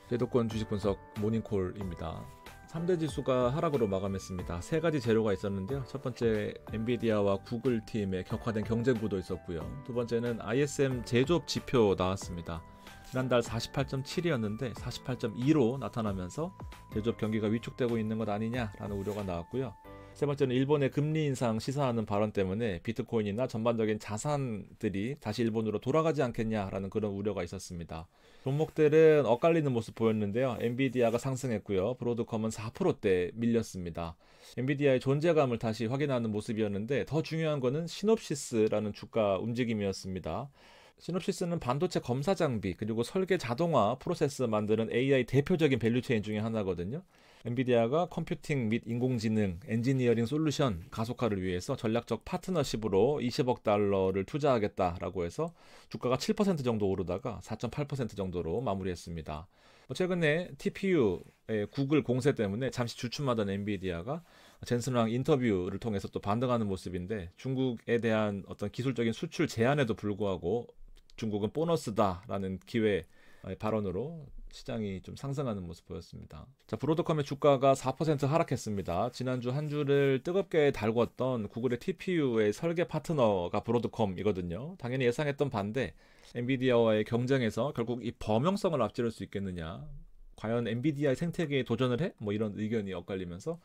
제도권 주식 분석 모닝콜입니다. 3대 지수가 하락으로 마감했습니다. 세 가지 재료가 있었는데요. 첫 번째, 엔비디아와 구글 팀의 격화된 경쟁 구도 있었고요. 두 번째는 ISM 제조업 지표 나왔습니다. 지난달 48.7이었는데 48.2로 나타나면서 제조업 경기가 위축되고 있는 것 아니냐라는 우려가 나왔고요. 세 번째는 일본의 금리 인상 시사하는 발언 때문에 비트코인이나 전반적인 자산들이 다시 일본으로 돌아가지 않겠냐라는 그런 우려가 있었습니다. 종목들은 엇갈리는 모습 보였는데요. 엔비디아가 상승했고요. 브로드컴은 4%대 밀렸습니다. 엔비디아의 존재감을 다시 확인하는 모습이었는데 더 중요한 거는 시놉시스라는 주가 움직임이었습니다. 시놉시스는 반도체 검사 장비 그리고 설계 자동화 프로세스 만드는 AI 대표적인 밸류체인 중에 하나거든요. 엔비디아가 컴퓨팅 및 인공지능, 엔지니어링 솔루션 가속화를 위해서 전략적 파트너십으로 20억 달러를 투자하겠다라고 해서 주가가 7% 정도 오르다가 4.8% 정도로 마무리했습니다. 최근에 TPU의 구글 공세 때문에 잠시 주춤하던 엔비디아가 젠슨 황 인터뷰를 통해서 또 반등하는 모습인데, 중국에 대한 어떤 기술적인 수출 제한에도 불구하고 중국은 보너스다라는 기회 발언으로 시장이 좀 상승하는 모습 보였습니다. 자, 브로드컴의 주가가 4% 하락했습니다. 지난주 한 주를 뜨겁게 달궜던 구글의 TPU의 설계 파트너가 브로드컴이거든요. 당연히 예상했던 반대, 엔비디아와의 경쟁에서 결국 이 범용성을 앞지를 수 있겠느냐, 과연 엔비디아의 생태계에 도전을 해? 뭐 이런 의견이 엇갈리면서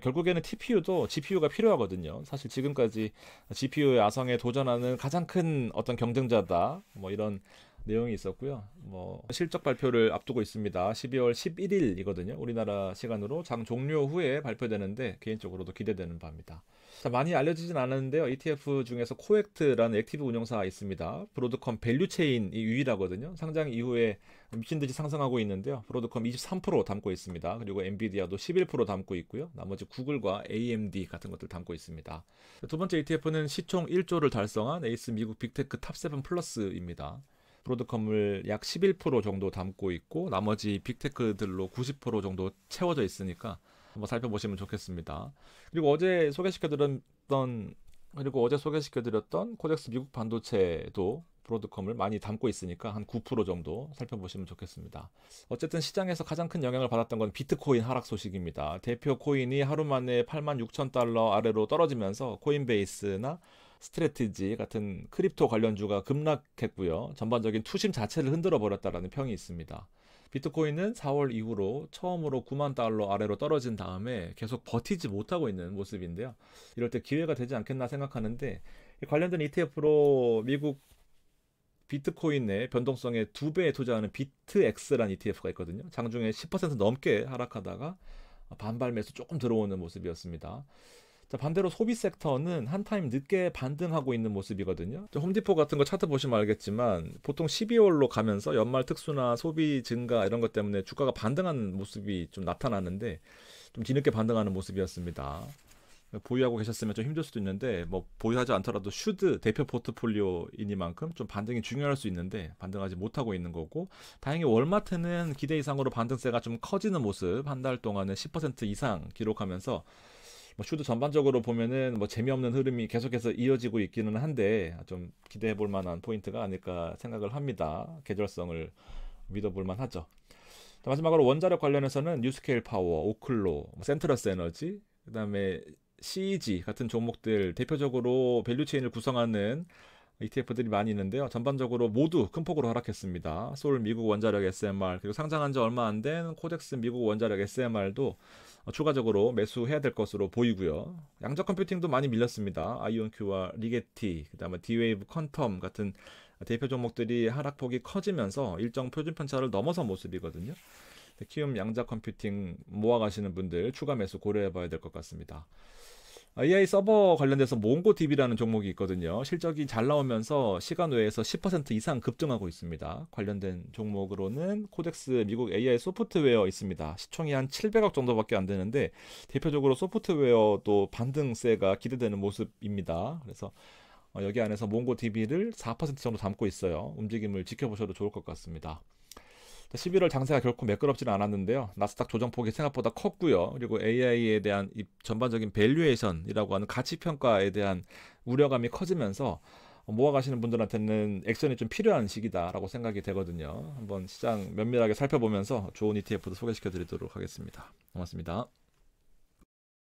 결국에는 TPU도 GPU가 필요하거든요. 사실 지금까지 GPU의 아성에 도전하는 가장 큰 어떤 경쟁자다, 뭐 이런 내용이 있었고요. 뭐 실적 발표를 앞두고 있습니다. 12월 11일이거든요. 우리나라 시간으로 장 종료 후에 발표되는데 개인적으로도 기대되는 바입니다. 자, 많이 알려지진 않았는데요. ETF 중에서 코액트라는 액티브 운용사가 있습니다. 브로드컴 밸류체인이 유일하거든요. 상장 이후에 미친듯이 상승하고 있는데요. 브로드컴 23% 담고 있습니다. 그리고 엔비디아도 11% 담고 있고요. 나머지 구글과 AMD 같은 것들 담고 있습니다. 두 번째 ETF는 시총 1조를 달성한 에이스 미국 빅테크 탑7 플러스입니다. 브로드컴을 약 11% 정도 담고 있고 나머지 빅테크들로 90% 정도 채워져 있으니까 한번 살펴보시면 좋겠습니다. 그리고 어제 소개시켜드렸던 코덱스 미국 반도체도 브로드컴을 많이 담고 있으니까 한 9% 정도 살펴보시면 좋겠습니다. 어쨌든 시장에서 가장 큰 영향을 받았던 건 비트코인 하락 소식입니다. 대표 코인이 하루 만에 86,000달러 아래로 떨어지면서 코인베이스나 스트래티지 같은 크립토 관련주가 급락했고요. 전반적인 투심 자체를 흔들어 버렸다라는 평이 있습니다. 비트코인은 4월 이후로 처음으로 9만 달러 아래로 떨어진 다음에 계속 버티지 못하고 있는 모습인데요. 이럴 때 기회가 되지 않겠나 생각하는데, 관련된 ETF로 미국 비트코인 내 변동성의 2배에 투자하는 비트X라는 ETF가 있거든요. 장중에 10% 넘게 하락하다가 반발 매수 조금 들어오는 모습이었습니다. 자, 반대로 소비 섹터는 한 타임 늦게 반등하고 있는 모습이거든요. 홈디포 같은 거 차트 보시면 알겠지만 보통 12월로 가면서 연말 특수나 소비 증가 이런 것 때문에 주가가 반등하는 모습이 좀 나타나는데 좀 뒤늦게 반등하는 모습이었습니다. 보유하고 계셨으면 좀 힘들 수도 있는데, 뭐 보유하지 않더라도 슈드 대표 포트폴리오이니만큼 좀 반등이 중요할 수 있는데 반등하지 못하고 있는 거고, 다행히 월마트는 기대 이상으로 반등세가 좀 커지는 모습, 한 달 동안은 10% 이상 기록하면서 뭐 슈드 전반적으로 보면은 뭐 재미없는 흐름이 계속해서 이어지고 있기는 한데 좀 기대해 볼 만한 포인트가 아닐까 생각을 합니다. 계절성을 믿어볼 만하죠. 마지막으로 원자력 관련해서는 뉴스케일 파워, 오클로, 센트러스 에너지, 그 다음에 CEG 같은 종목들 대표적으로 밸류체인을 구성하는 ETF들이 많이 있는데요. 전반적으로 모두 큰 폭으로 하락했습니다. 소울 미국 원자력 SMR, 그리고 상장한 지 얼마 안 된 코덱스 미국 원자력 SMR도 추가적으로 매수해야 될 것으로 보이고요. 양자 컴퓨팅도 많이 밀렸습니다. 아이온큐와 리게티, 그 다음에 D-Wave 퀀텀 같은 대표 종목들이 하락폭이 커지면서 일정 표준 편차를 넘어선 모습이거든요. 키움 양자 컴퓨팅 모아가시는 분들 추가 매수 고려해 봐야 될 것 같습니다. AI 서버 관련돼서 몽고DB라는 종목이 있거든요. 실적이 잘 나오면서 시간 외에서 10% 이상 급등하고 있습니다. 관련된 종목으로는 코덱스 미국 AI 소프트웨어 있습니다. 시총이 한 700억 정도밖에 안 되는데 대표적으로 소프트웨어도 반등세가 기대되는 모습입니다. 그래서 여기 안에서 몽고DB를 4% 정도 담고 있어요. 움직임을 지켜보셔도 좋을 것 같습니다. 11월 장세가 결코 매끄럽지는 않았는데요. 나스닥 조정폭이 생각보다 컸고요. 그리고 AI에 대한 이 전반적인 밸류에이션이라고 하는 가치평가에 대한 우려감이 커지면서 모아가시는 분들한테는 액션이 좀 필요한 시기다라고 생각이 되거든요. 한번 시장 면밀하게 살펴보면서 좋은 ETF도 소개시켜 드리도록 하겠습니다. 고맙습니다.